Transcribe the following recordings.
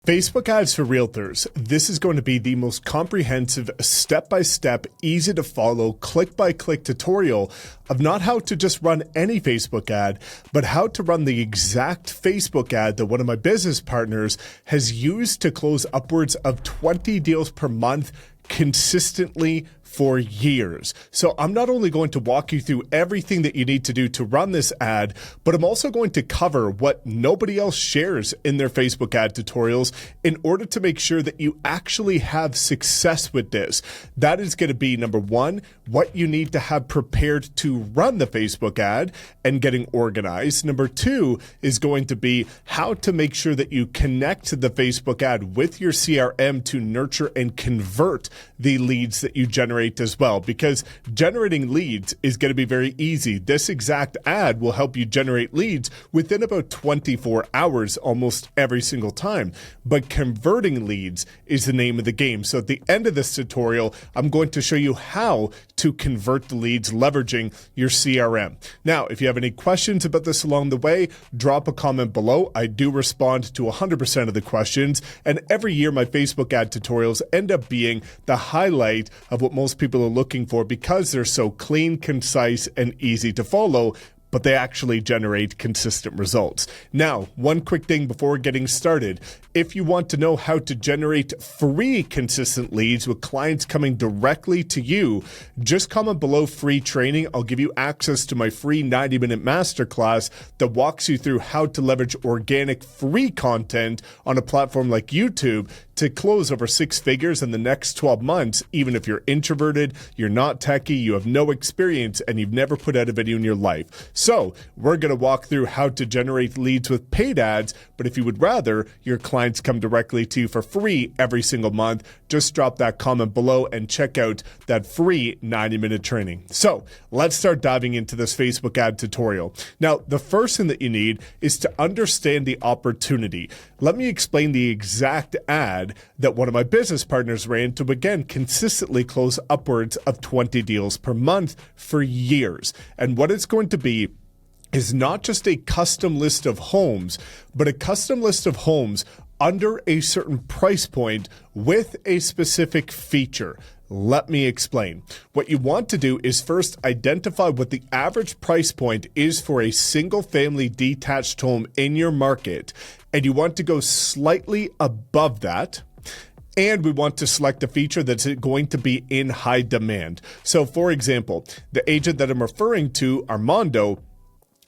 Facebook ads for realtors. This is going to be the most comprehensive, step-by-step, easy to follow, click-by-click tutorial of not how to just run any Facebook ad, but how to run the exact Facebook ad that one of my business partners has used to close upwards of 20 deals per month consistently for years. So I'm not only going to walk you through everything that you need to do to run this ad, but I'm also going to cover what nobody else shares in their Facebook ad tutorials in order to make sure that you actually have success with this. That is going to be number one, what you need to have prepared to run the Facebook ad and getting organized. Number two is going to be how to make sure that you connect the Facebook ad with your CRM to nurture and convert the leads that you generate as well, because generating leads is going to be very easy. This exact ad will help you generate leads within about 24 hours almost every single time. But converting leads is the name of the game. So at the end of this tutorial, I'm going to show you how to convert the leads leveraging your CRM. Now, if you have any questions about this along the way, drop a comment below. I do respond to 100% of the questions, and every year my Facebook ad tutorials end up being the highlight of what most people are looking for because they're so clean, concise, and easy to follow, but they actually generate consistent results. Now, one quick thing before getting started. If you want to know how to generate free consistent leads with clients coming directly to you, just comment below free training. I'll give you access to my free 90-minute masterclass that walks you through how to leverage organic free content on a platform like YouTube to close over six figures in the next 12 months, even if you're introverted, you're not techie, you have no experience, and you've never put out a video in your life. So we're going to walk through how to generate leads with paid ads, but if you would rather your clients come directly to you for free every single month, just drop that comment below and check out that free 90-minute training. So let's start diving into this Facebook ad tutorial. Now, the first thing that you need is to understand the opportunity. Let me explain the exact ad that one of my business partners ran to, again, consistently close upwards of 20 deals per month for years. And what it's going to be is not just a custom list of homes, but a custom list of homes under a certain price point with a specific feature. Let me explain. What you want to do is first identify what the average price point is for a single family detached home in your market, and you want to go slightly above that. And we want to select a feature that's going to be in high demand. So for example, the agent that I'm referring to, Armando,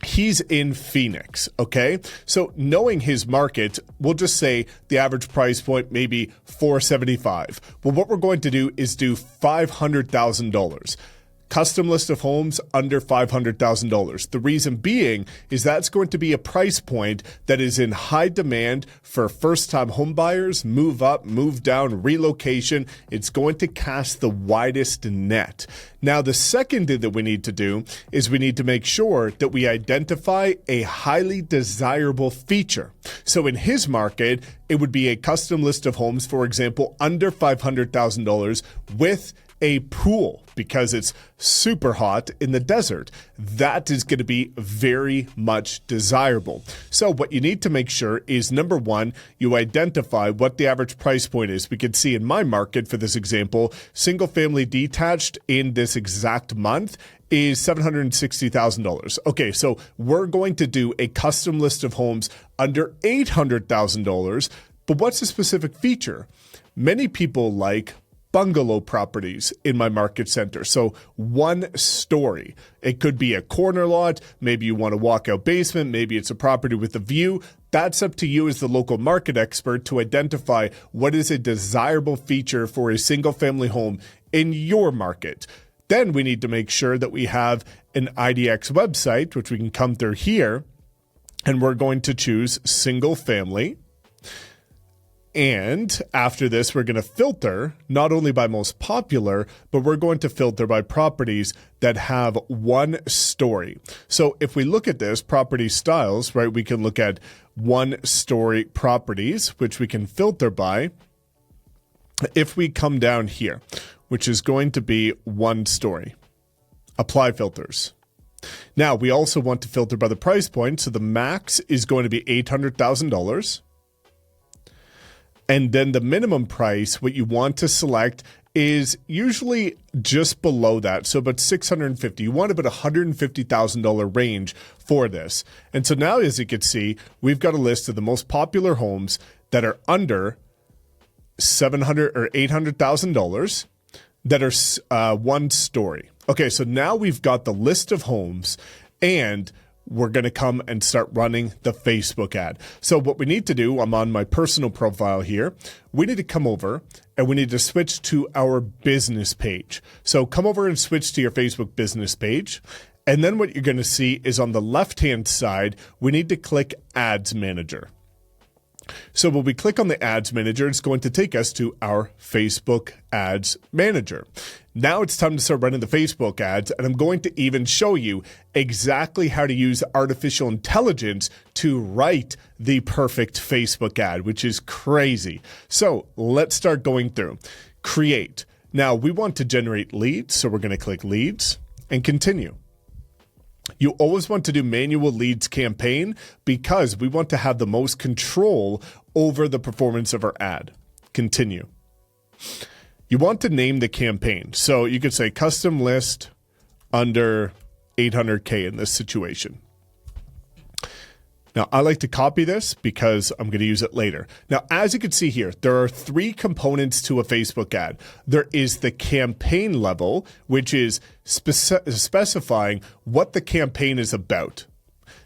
he's in Phoenix, okay? So knowing his market, we'll just say the average price point may be $475. Well, what we're going to do is do $500,000. Custom list of homes under $500,000. The reason being is that's going to be a price point that is in high demand for first-time home buyers, move up, move down, relocation. It's going to cast the widest net. Now, the second thing that we need to do is we need to make sure that we identify a highly desirable feature. So in his market, it would be a custom list of homes, for example, under $500,000 with a pool because it's super hot in the desert. That is going to be very much desirable. So what you need to make sure is, number one, you identify what the average price point is. We can see in my market, for this example, single family detached in this exact month is $760,000. Okay, so we're going to do a custom list of homes under $800,000, but what's the specific feature? Many people like bungalow properties in my market center. So one story. It could be a corner lot. Maybe you want a walkout basement. Maybe it's a property with a view. That's up to you as the local market expert to identify what is a desirable feature for a single family home in your market. Then we need to make sure that we have an IDX website, which we can come through here, and we're going to choose single family. And after this, we're going to filter not only by most popular, but we're going to filter by properties that have one story. So if we look at this, property styles, right, we can look at one story properties, which we can filter by. If we come down here, which is going to be one story, apply filters. Now, we also want to filter by the price point. So the max is going to be $800,000. And then the minimum price, what you want to select is usually just below that. So about $650. You want about $150,000 range for this. And so now, as you can see, we've got a list of the most popular homes that are under $700,000 or $800,000 that are one story. Okay, so now we've got the list of homes, and we're going to come and start running the Facebook ad. So what we need to do, I'm on my personal profile here. We need to come over and we need to switch to our business page. So come over and switch to your Facebook business page. And then what you're going to see is on the left-hand side, we need to click Ads Manager. So when we click on the Ads Manager, it's going to take us to our Facebook Ads Manager. Now it's time to start running the Facebook ads, and I'm going to even show you exactly how to use artificial intelligence to write the perfect Facebook ad, which is crazy. So let's start going through. Create. Now we want to generate leads, so we're going to click Leads and continue. You always want to do manual leads campaign because we want to have the most control over the performance of our ad. Continue. You want to name the campaign. So you could say custom list under 800K in this situation. Now, I like to copy this because I'm going to use it later. Now, as you can see here, there are three components to a Facebook ad. There is the campaign level, which is specifying what the campaign is about.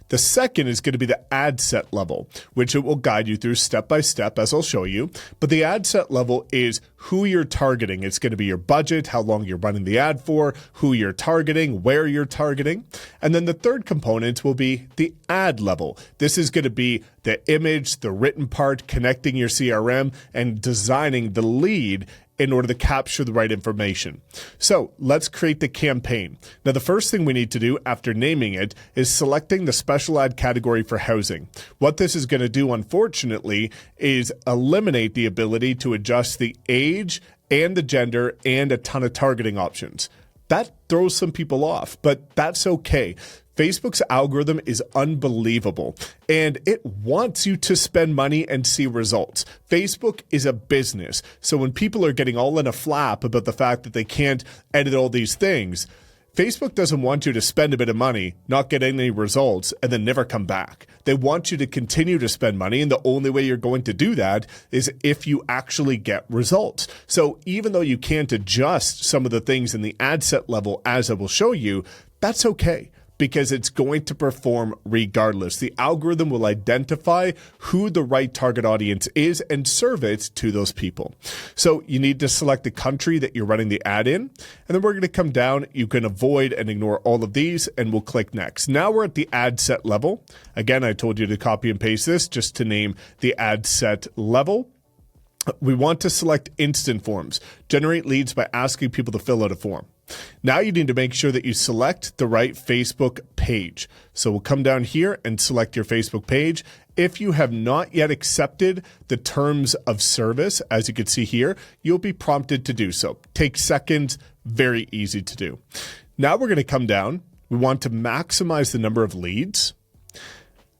The second is going to be the ad set level, which it will guide you through step by step, as I'll show you. But the ad set level is who you're targeting. It's going to be your budget, how long you're running the ad for, who you're targeting, where you're targeting. And then the third component will be the ad level. This is going to be the image, the written part, connecting your CRM, and designing the lead in order to capture the right information. So let's create the campaign. Now, the first thing we need to do after naming it is selecting the special ad category for housing. What this is going to do, unfortunately, is eliminate the ability to adjust the age and the gender and a ton of targeting options. That throws some people off, but that's okay. Facebook's algorithm is unbelievable, and it wants you to spend money and see results. Facebook is a business, so when people are getting all in a flap about the fact that they can't edit all these things, Facebook doesn't want you to spend a bit of money, not get any results, and then never come back. They want you to continue to spend money, and the only way you're going to do that is if you actually get results. So even though you can't adjust some of the things in the ad set level, as I will show you, that's okay, because it's going to perform regardless. The algorithm will identify who the right target audience is and serve it to those people. So you need to select the country that you're running the ad in, and then we're going to come down. You can avoid and ignore all of these, and we'll click next. Now we're at the ad set level. Again, I told you to copy and paste this just to name the ad set level. We want to select instant forms. Generate leads by asking people to fill out a form. Now you need to make sure that you select the right Facebook page. So we'll come down here and select your Facebook page. If you have not yet accepted the terms of service, as you can see here, you'll be prompted to do so. Takes seconds, very easy to do. Now we're going to come down. We want to maximize the number of leads.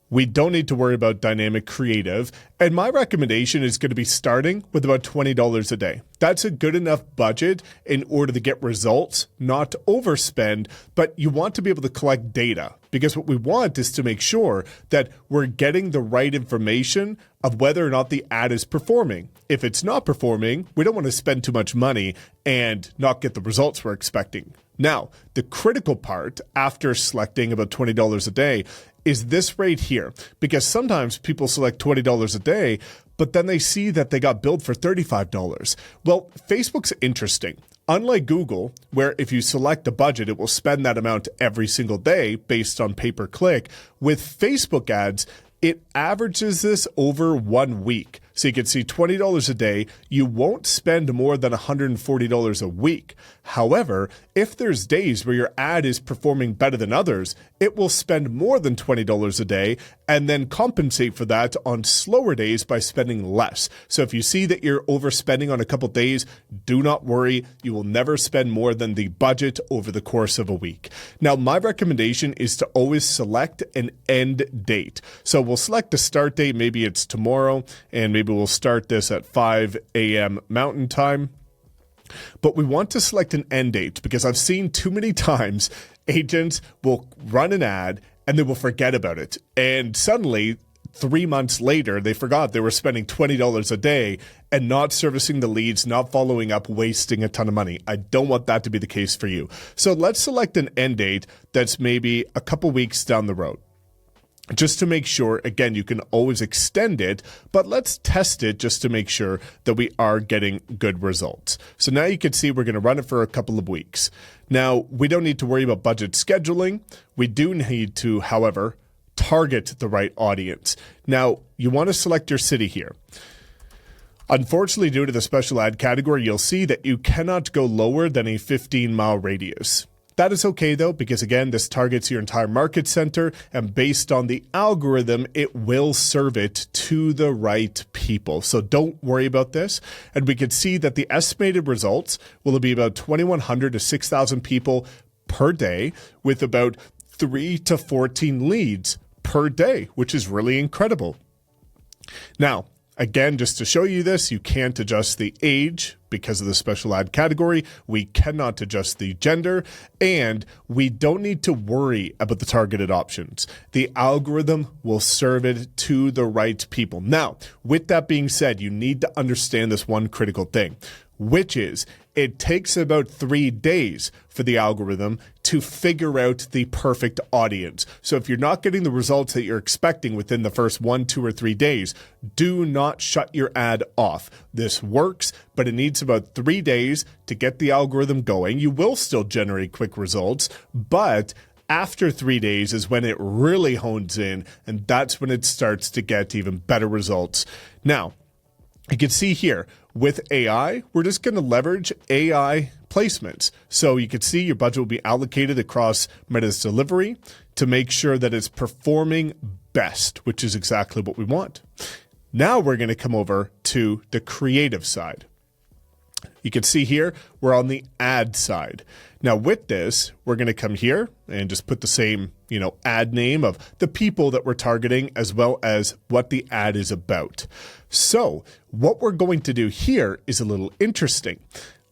We don't need to worry about dynamic creative. And my recommendation is going to be starting with about $20 a day. That's a good enough budget in order to get results, not overspend, but you want to be able to collect data, because what we want is to make sure that we're getting the right information of whether or not the ad is performing. If it's not performing, we don't want to spend too much money and not get the results we're expecting. Now, the critical part after selecting about $20 a day is this right here, because sometimes people select $20 a day, but then they see that they got billed for $35. Well, Facebook's interesting. Unlike Google, where if you select a budget, it will spend that amount every single day based on pay-per-click, with Facebook ads, it averages this over 1 week. So you can see $20 a day. You won't spend more than $140 a week. However, if there's days where your ad is performing better than others, it will spend more than $20 a day and then compensate for that on slower days by spending less. So if you see that you're overspending on a couple days, do not worry. You will never spend more than the budget over the course of a week. Now, my recommendation is to always select an end date. So we'll select the start date. Maybe it's tomorrow, and maybe we'll start this at 5 a.m. Mountain Time. But we want to select an end date because I've seen too many times agents will run an ad and they will forget about it. And suddenly, 3 months later, they forgot they were spending $20 a day and not servicing the leads, not following up, wasting a ton of money. I don't want that to be the case for you. So let's select an end date that's maybe a couple weeks down the road. Just to make sure, again, you can always extend it, but let's test it just to make sure that we are getting good results. So now you can see we're going to run it for a couple of weeks. Now, we don't need to worry about budget scheduling. We do need to, however, target the right audience. Now, you want to select your city here. Unfortunately, due to the special ad category, you'll see that you cannot go lower than a 15-mile radius. That is okay, though, because, again, this targets your entire market center, and based on the algorithm, it will serve it to the right people. So don't worry about this. And we can see that the estimated results will be about 2,100 to 6,000 people per day with about 3 to 14 leads per day, which is really incredible. Now, again, just to show you this, you can't adjust the age because of the special ad category. We cannot adjust the gender, and we don't need to worry about the targeted options. The algorithm will serve it to the right people. Now, with that being said, you need to understand this one critical thing, which is it takes about 3 days for the algorithm to figure out the perfect audience. So if you're not getting the results that you're expecting within the first 1, 2, or 3 days, do not shut your ad off. This works, but it needs about 3 days to get the algorithm going. You will still generate quick results, but after 3 days is when it really hones in, and that's when it starts to get even better results. Now, you can see here, with AI, we're just going to leverage AI placements. So you can see your budget will be allocated across Meta's delivery to make sure that it's performing best, which is exactly what we want. Now we're going to come over to the creative side. You can see here, we're on the ad side. Now with this, we're going to come here and just put the same, ad name of the people that we're targeting as well as what the ad is about. So what we're going to do here is a little interesting.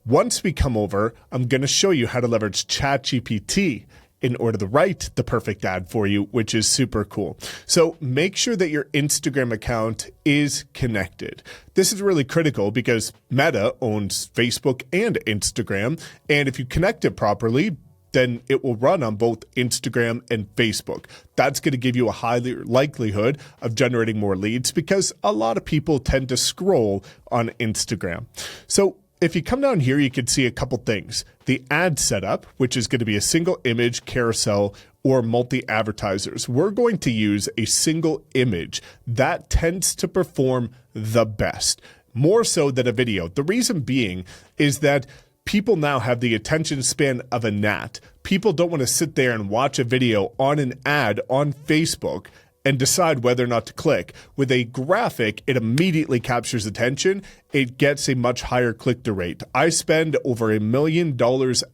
Once we come over, I'm going to show you how to leverage ChatGPT in order to write the perfect ad for you, which is super cool. So make sure that your Instagram account is connected. This is really critical because Meta owns Facebook and Instagram, and if you connect it properly, then it will run on both Instagram and Facebook. That's going to give you a higher likelihood of generating more leads because a lot of people tend to scroll on Instagram. So if you come down here, you can see a couple things. The ad setup, which is going to be a single image, carousel, or multi-advertisers. We're going to use a single image. That tends to perform the best, more so than a video. The reason being is that people now have the attention span of a gnat. People don't want to sit there and watch a video on an ad on Facebook and decide whether or not to click. With a graphic, it immediately captures attention. It gets a much higher click-through rate. I spend over $1 million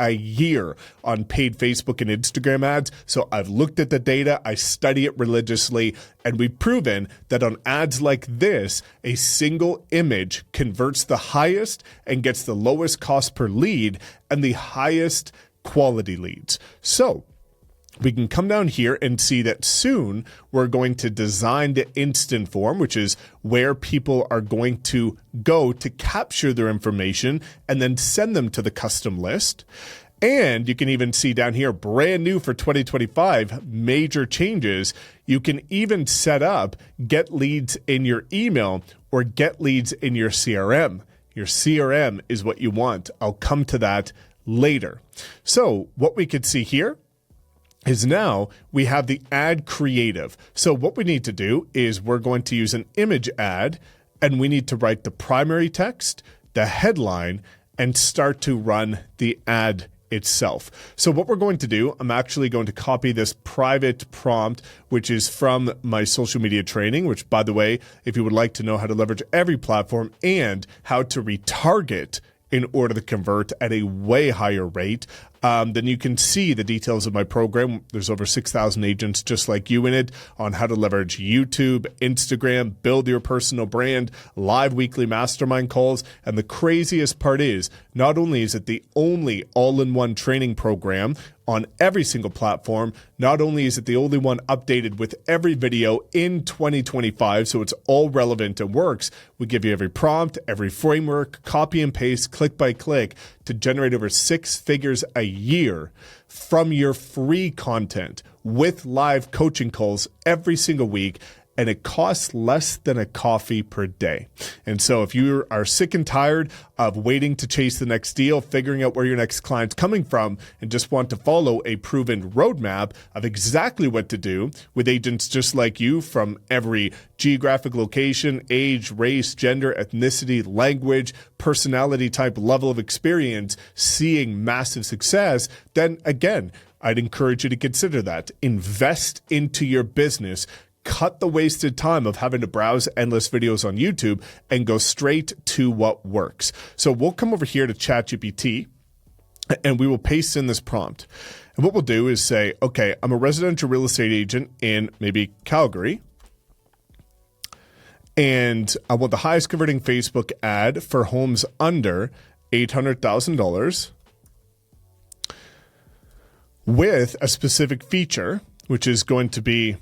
a year on paid Facebook and Instagram ads, so I've looked at the data, I study it religiously, and we've proven that on ads like this, a single image converts the highest and gets the lowest cost per lead and the highest quality leads. So we can come down here and see that soon we're going to design the instant form, which is where people are going to go to capture their information and then send them to the custom list. And you can even see down here, brand new for 2025, major changes. You can even set up get leads in your email or get leads in your CRM. Your CRM is what you want. I'll come to that later. So what we could see here is now we have the ad creative. So what we need to do is we're going to use an image ad, and we need to write the primary text, the headline, and start to run the ad itself. So what we're going to do, I'm actually going to copy this private prompt, which is from my social media training, which, by the way, if you would like to know how to leverage every platform and how to retarget in order to convert at a way higher rate, then you can see the details of my program. There's over 6,000 agents just like you in it on how to leverage YouTube, Instagram, build your personal brand, live weekly mastermind calls. And the craziest part is, not only is it the only all-in-one training program on every single platform, not only is it the only one updated with every video in 2025, so it's all relevant and works. We give you every prompt, every framework, copy and paste, click by click to generate over 6 figures a year from your free content with live coaching calls every single week. And it costs less than a coffee per day. And so if you are sick and tired of waiting to chase the next deal, figuring out where your next client's coming from, and just want to follow a proven roadmap of exactly what to do with agents just like you from every geographic location, age, race, gender, ethnicity, language, personality type, level of experience, seeing massive success, then again, I'd encourage you to consider that. Invest into your business. Cut the wasted time of having to browse endless videos on YouTube and go straight to what works. So we'll come over here to ChatGPT and we will paste in this prompt. And what we'll do is say, okay, I'm a residential real estate agent in maybe Calgary, and I want the highest converting Facebook ad for homes under $800,000 with a specific feature, which is going to be,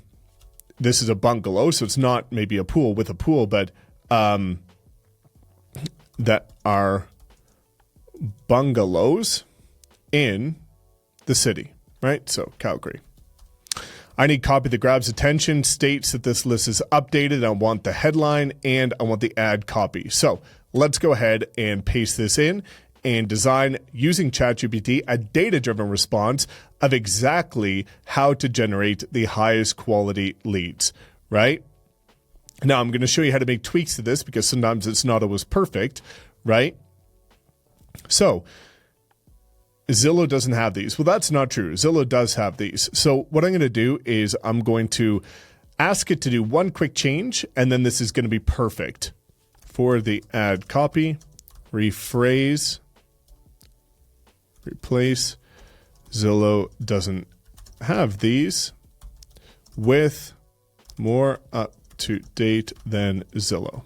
this is a bungalow, so it's not maybe a pool with a pool, but that are bungalows in the city, right? So Calgary. I need copy that grabs attention, states that this list is updated. I want the headline and I want the ad copy. So let's go ahead and paste this in and design, using ChatGPT, a data-driven response of exactly how to generate the highest quality leads, right? Now, I'm going to show you how to make tweaks to this because sometimes it's not always perfect, right? So, Zillow doesn't have these. Well, that's not true. Zillow does have these. So what I'm going to do is I'm going to ask it to do one quick change, and then this is going to be perfect. For the ad copy, rephrase, replace, Zillow doesn't have these with more up to date than Zillow.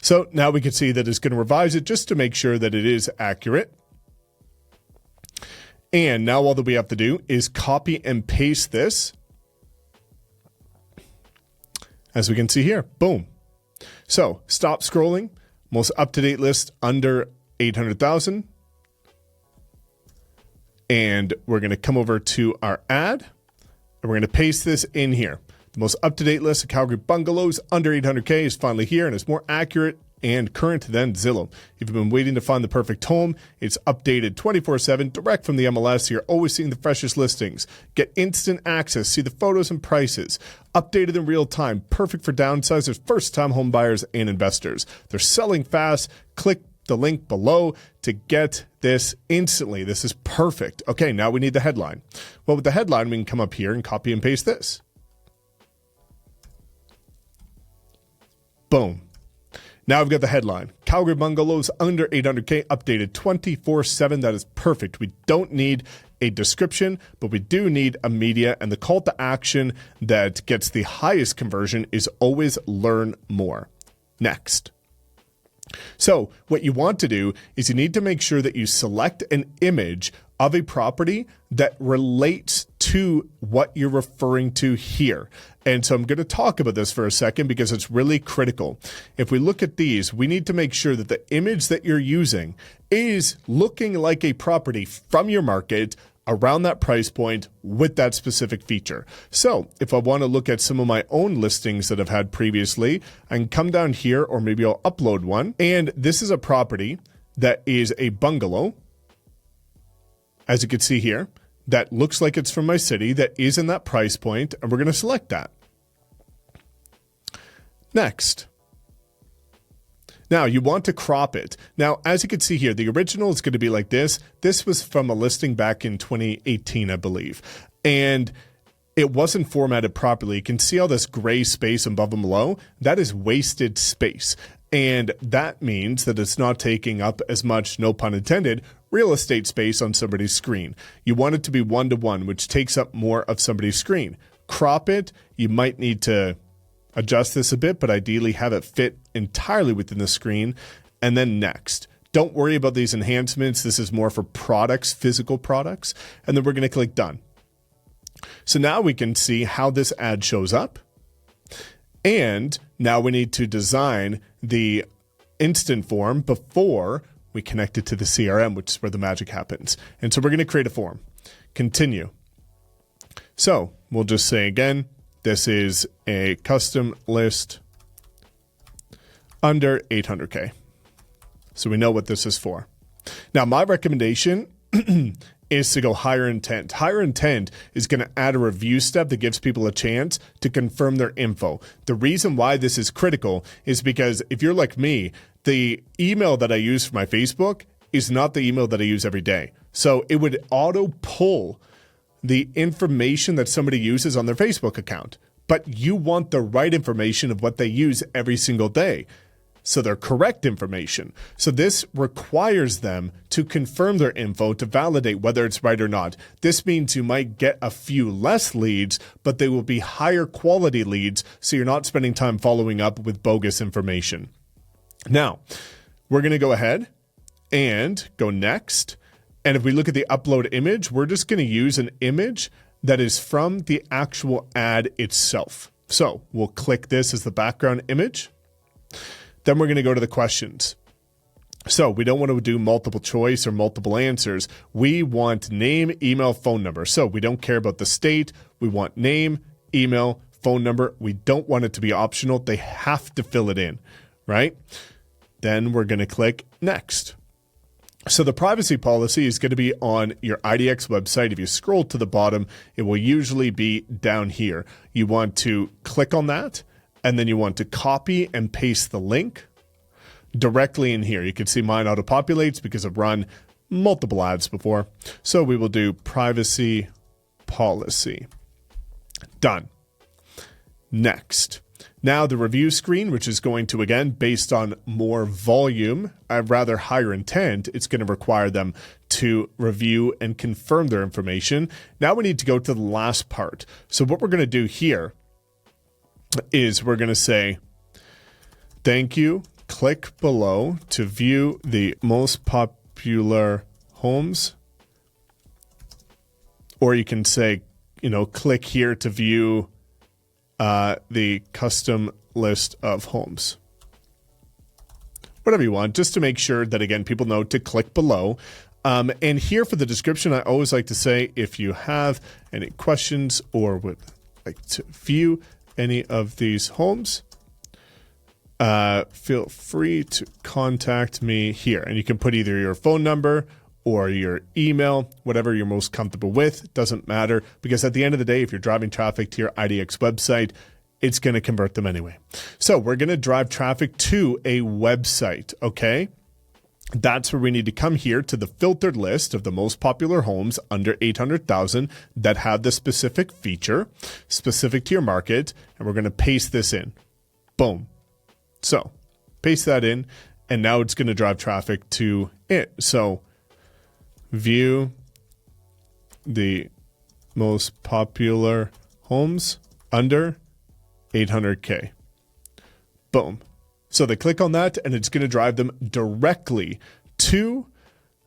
So now we can see that it's going to revise it just to make sure that it is accurate. And now all that we have to do is copy and paste this. As we can see here, boom. So stop scrolling, most up-to-date list under 800,000. And we're going to come over to our ad and we're going to paste this in here. The most up-to-date list of Calgary bungalows under 800K is finally here, and it's more accurate and current than Zillow. If you've been waiting to find the perfect home, it's updated 24/7 direct from the MLS. So you're always seeing the freshest listings. Get instant access, see the photos and prices, updated in real time, perfect for downsizers, first-time home buyers, and investors. They're selling fast. Click the link below to get this instantly. This is perfect. Okay, now we need the headline. Well, with the headline, we can come up here and copy and paste this. Boom. Now we've got the headline. Calgary bungalows under 800K updated 24/7. That is perfect. We don't need a description, but we do need a media, and the call to action that gets the highest conversion is always learn more. Next. So what you want to do is you need to make sure that you select an image of a property that relates to what you're referring to here. And so I'm going to talk about this for a second because it's really critical. If we look at these, we need to make sure that the image that you're using is looking like a property from your market around that price point with that specific feature. So if I want to look at some of my own listings that I've had previously, I can come down here, or maybe I'll upload one. And this is a property that is a bungalow, as you can see here, that looks like it's from my city, that is in that price point, and we're going to select that. Next. Now you want to crop it. Now, as you can see here, the original is going to be like this. This was from a listing back in 2018, I believe. And it wasn't formatted properly. You can see all this gray space above and below. That is wasted space. And that means that it's not taking up as much, no pun intended, real estate space on somebody's screen. You want it to be one-to-one, which takes up more of somebody's screen. Crop it. You might need to adjust this a bit, but ideally have it fit entirely within the screen. And then next. Don't worry about these enhancements. This is more for products, physical products. And then we're going to click done. So now we can see how this ad shows up. And now we need to design the instant form before we connect it to the CRM, which is where the magic happens. And so we're going to create a form. Continue. So we'll just say again, this is a custom list under 800K. So we know what this is for. Now, my recommendation is to go higher intent. Higher intent is going to add a review step that gives people a chance to confirm their info. The reason why this is critical is because if you're like me, the email that I use for my Facebook is not the email that I use every day. So it would auto pull the information that somebody uses on their Facebook account. But you want the right information of what they use every single day. So they're correct information. So this requires them to confirm their info to validate whether it's right or not. This means you might get a few less leads, but they will be higher quality leads, so you're not spending time following up with bogus information. Now, we're going to go ahead and go next. And if we look at the upload image, we're just going to use an image that is from the actual ad itself. So we'll click this as the background image. Then we're going to go to the questions. So we don't want to do multiple choice or multiple answers. We want name, email, phone number. So we don't care about the state. We want name, email, phone number. We don't want it to be optional. They have to fill it in, right? Then we're going to click next. So the privacy policy is going to be on your IDX website. If you scroll to the bottom, it will usually be down here. You want to click on that. And then you want to copy and paste the link directly in here. You can see mine auto-populates because I've run multiple ads before. So we will do privacy policy. Done. Next. Now the review screen, which is going to, again, based on more volume, rather higher intent, it's going to require them to review and confirm their information. Now we need to go to the last part. So what we're going to do here is we're going to say, thank you. Click below to view the most popular homes. Or you can say, click here to view the custom list of homes. Whatever you want, just to make sure that, again, people know to click below. And here for the description, I always like to say, if you have any questions or would like to view any of these homes, feel free to contact me here. And you can put either your phone number or your email, whatever you're most comfortable with. Doesn't matter, because at the end of the day, if you're driving traffic to your IDX website, it's going to convert them anyway. So we're going to drive traffic to a website, okay? That's where we need to come here to the filtered list of the most popular homes under 800,000 that have the specific feature, specific to your market, and we're going to paste this in. Boom. So paste that in, and now it's going to drive traffic to it. So view the most popular homes under 800K. Boom. So they click on that, and it's going to drive them directly to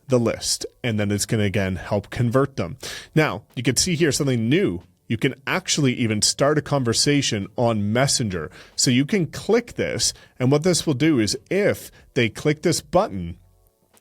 the list. And then it's going to, again, help convert them. Now, you can see here something new. You can actually even start a conversation on Messenger. So you can click this, and what this will do is if they click this button,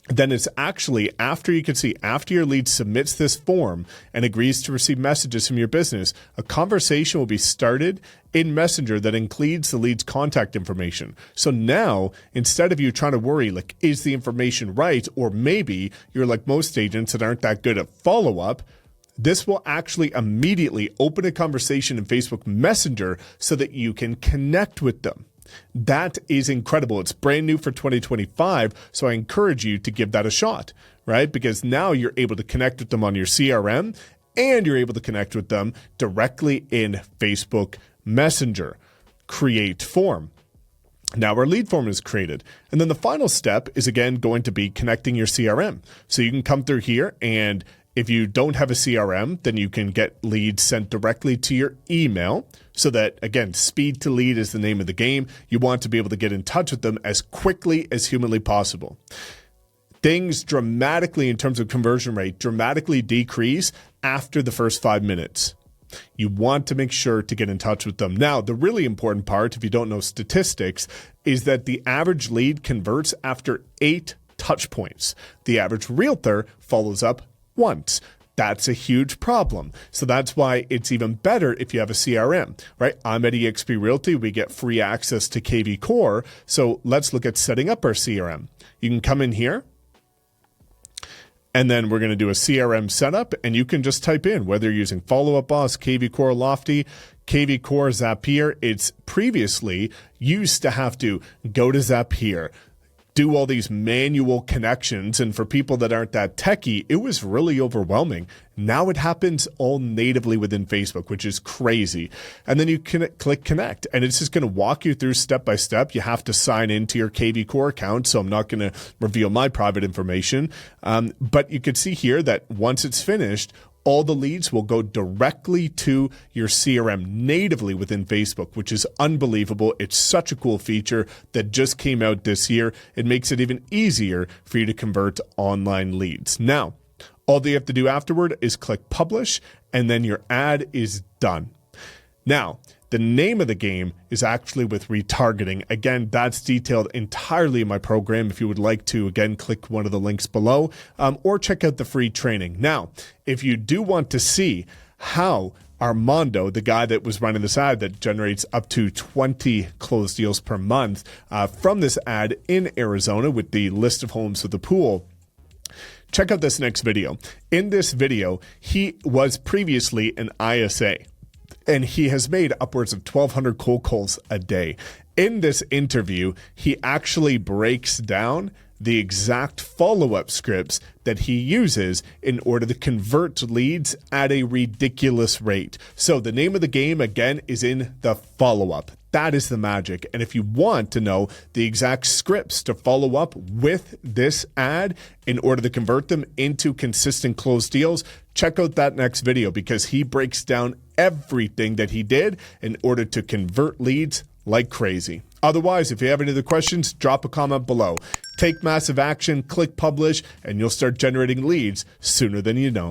then it's actually after your lead submits this form and agrees to receive messages from your business, a conversation will be started in Messenger that includes the lead's contact information. So now, instead of you trying to worry, like, is the information right? Or maybe you're like most agents that aren't that good at follow-up, this will actually immediately open a conversation in Facebook Messenger so that you can connect with them. That is incredible. It's brand new for 2025, so I encourage you to give that a shot, right? Because now you're able to connect with them on your CRM, and you're able to connect with them directly in Facebook Messenger. Create form. Now our lead form is created. And then the final step is, again, going to be connecting your CRM. So you can come through here, and if you don't have a CRM, then you can get leads sent directly to your email, so that, again, speed to lead is the name of the game. You want to be able to get in touch with them as quickly as humanly possible. Things dramatically, in terms of conversion rate, dramatically decrease after the first 5 minutes. You want to make sure to get in touch with them. Now, the really important part, if you don't know statistics, is that the average lead converts after 8 touch points. The average realtor follows up once. That's a huge problem. So that's why it's even better if you have a CRM, right? I'm at eXp Realty. We get free access to KV Core. So let's look at setting up our CRM. You can come in here, and then we're going to do a CRM setup, and you can just type in whether you're using Follow Up Boss, KV Core Lofty, KV Core Zapier. It's previously used to have to go to Zapier, do all these manual connections, and for people that aren't that techie, it was really overwhelming. Now it happens all natively within Facebook, which is crazy. And then you can click connect, and it's just going to walk you through step by step. You have to sign into your KV Core account, so I'm not going to reveal my private information. But you can see here that once it's finished, all the leads will go directly to your CRM natively within Facebook, which is unbelievable. It's such a cool feature that just came out this year. It makes it even easier for you to convert online leads. Now, all that you have to do afterward is click publish, and then your ad is done. Now, the name of the game is actually with retargeting. Again, that's detailed entirely in my program. If you would like to, again, click one of the links below, or check out the free training. Now, if you do want to see how Armando, the guy that was running this ad that generates up to 20 closed deals per month from this ad in Arizona with the list of homes with the pool, check out this next video. In this video, he was previously an ISA, and he has made upwards of 1,200 cold calls a day. In this interview, he actually breaks down the exact follow-up scripts that he uses in order to convert leads at a ridiculous rate. So the name of the game, again, is in the follow-up. That is the magic. And if you want to know the exact scripts to follow up with this ad in order to convert them into consistent closed deals, check out that next video, because he breaks down everything that he did in order to convert leads like crazy. Otherwise, if you have any other questions, drop a comment below. Take massive action, click publish, and you'll start generating leads sooner than you know.